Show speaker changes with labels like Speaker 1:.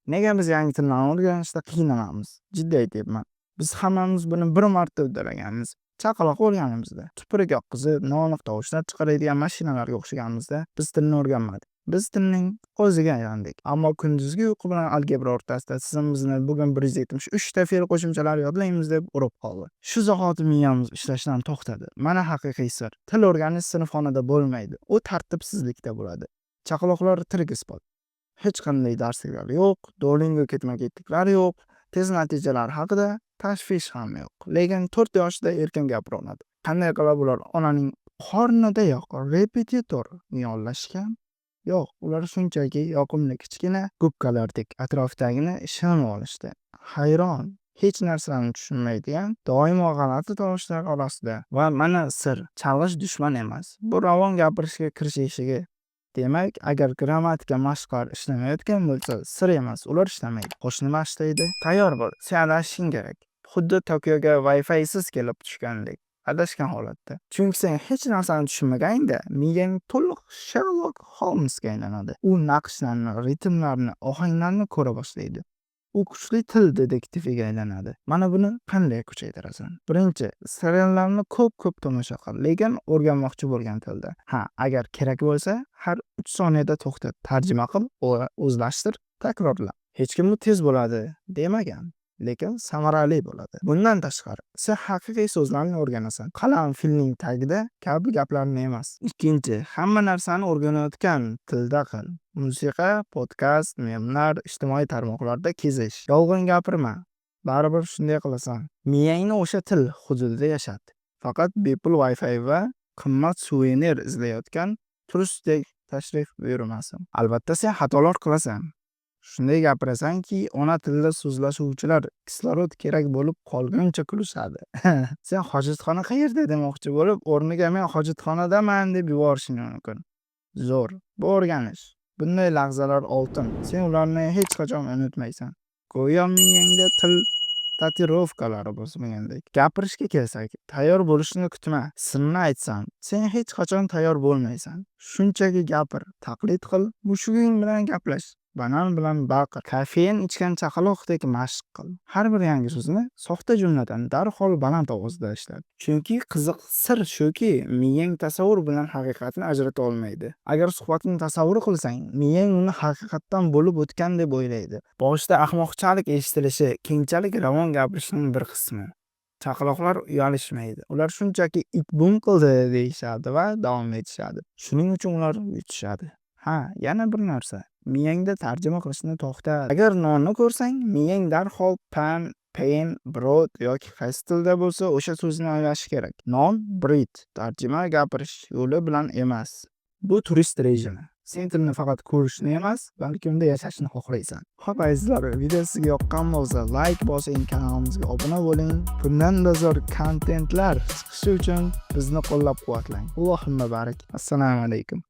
Speaker 1: Nega biz yangi tillarni o'rganishda qiynalamiz? Jiddiy aytyapman. Biz hammamiz buni bir marta uddalaganmiz. Chaqaloq bo'lganimizda, tupuruk oqqizib, noaniq tovushlar chiqaradigan mashinalarga o'xshaganimizda biz tilni o'rganmadik. Biz tilning o'ziga aylandik. Ammo kunduzgi uyqu bilan algebra o'rtasida tizimimizni bugun 173 ta fe'l qo'shimchalar yodlaymiz deb urib qoldi. Shu zahoti miyamiz ishlashdan to'xtadi. Mana haqiqiy sir. Til o'rganish sinfxonada bo'lmaydi. U tartibsizlikda bo'ladi. Chaqaloqlar tirik isbot. Hech qanday darsliklar yo'q, Duolingo ketma-ketliklar yo'q, test natijalari haqida tashvish ham yo'q. Lekin 4 yoshda erkin gapira oladi. Qanday qilib ular onaning qornidayoq repetitorni yollashgan? Yo'q, ular shunchaki yoqimli kichkina gubkalardek atrofdagini ishonib olishdi. Hayron, hech narsani tushunmaydigan, doimo g'alati tovushlar orasida. Va mana sir, chalg'ish dushman emas. Bu ravon gapirishga kirish eshigi. Demak, agar grammatika mashqlar ishlamayotgan bo'lsa, sir emas, ular ishlamaydi. Qo'shni mashqlaydi, tayyor bo'l, sen adashishing kerak. Xuddi Tokioga Wi-Fi siz kelib tushgandek, adashgan holatda. Chunki sen hech narsani tushunmaganingda, miyang to'liq Sherlock Holmesga aylanadi. U naqshlarni, ritmlarni, ohanglarni ko'ra boshlaydi. U kuchli til detektiviga aylanadi. Mana buni qanday kuchaytirasan? Birinchi, seriallarni ko'p tomosha qil, lekin o'rganmoqchi bo'lgan tilda. Agar kerak bo'lsa, har 3 soniyada to'xtat, tarjima qil, o'zlashtir, takrorla. Hech kim bu tez bo'ladi demagan, lekin samarali bo'ladi. Bundan tashqari, sen haqiqiy so'zlarni o'rganasan. Qalam filning tagida kabi gaplarni emas. Ikkinchi, hamma narsani o'rganayotgan tilda qil. Musiqa, podkast, memlar, ijtimoiy tarmoqlarda kezish. Yolg'on gapirma. Baribir shunday qilasan. Miyangni o'sha til hududida yashat. Faqat bepul Wi-Fi va qimmat suvenir izlayotgan turistdek tashrif buyurmasin. Albatta sen xatolar qilasan. Shunday gapirasanki, ona tilida so'zlashuvchilar kislorod kerak bo'lib qolguncha kulishadi. Sen hojatxona qayerda demoqchi bo'lib, o'rniga men hojatxonadaman deb yuborishing mumkin. Zo'r. Bu o'rganish. Bunday lahzalar oltin. Sen ularni hech qachon unutmaysan. Go'yo miyangda til tatuirovkalari bosmagandek. Gapirishga kelsak, tayyor bo'lishni kutma. Sirni aytsam, sen hech qachon tayyor bo'lmaysan. Shunchaki gapir, taqlid qil, mushuging bilan gaplash. Banan bilan baqir. Kafein ichgan chaqaloqdek mashq qil. Har bir yangi so'zni soxta jumladan darhol baland ovozda ishlat. Chunki qiziq sir shuki, miyang tasavvur bilan haqiqatni ajrata olmaydi. Agar suhbatni tasavvur qilsang, miyang uni haqiqatdan bo'lib o'tgan deb o'ylaydi. Boshida ahmoqchalik eshitilishi keyinchalik ravon gapirishning bir qismi. Chaqaloqlar uyalishmaydi. Ular shunchaki it bum qildi deyishadi va davom etishadi. Shuning uchun ular yutishadi. Yana bir narsa. Miyangda tarjima qilishni to'xta. Agar nonni ko'rsang, miyang darhol pan, pain, broad yoki qaysi tilda bo'lsa, o'sha so'zni anglashi kerak. Non, bread. Tarjima gapirish yo'li bilan emas. Bu turist rejimi. Sen tilni faqat ko'rishni emas, balki unda yashashni xohlaysan. Xo'p azizlar, video sizga yoqqan bo'lsa, like bosing, kanalimizga obuna bo'ling. Bundan-da zo'r kontentlar chiqishi uchun bizni qo'llab-quvvatlang. Allohimma barik. Assalomu alaykum.